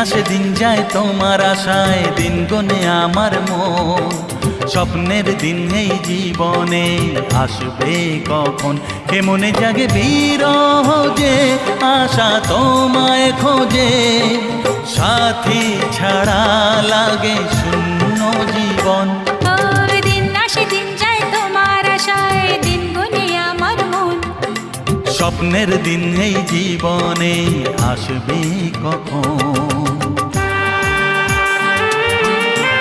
আসে দিন যায় তোমার আশায়, দিন গনে আমার মন। স্বপ্নের দিন এই জীবনে আসবে কখন, কেমনে জাগে বিরহ যে আশা তোমায় খোঁজে। সাথী ছাড়া লাগে শূন্য জীবন। দিন আসে দিন যায় তোমার আশায়, দিন গুনে আমার মন। স্বপ্নের দিন এই জীবনে আসবে কখন।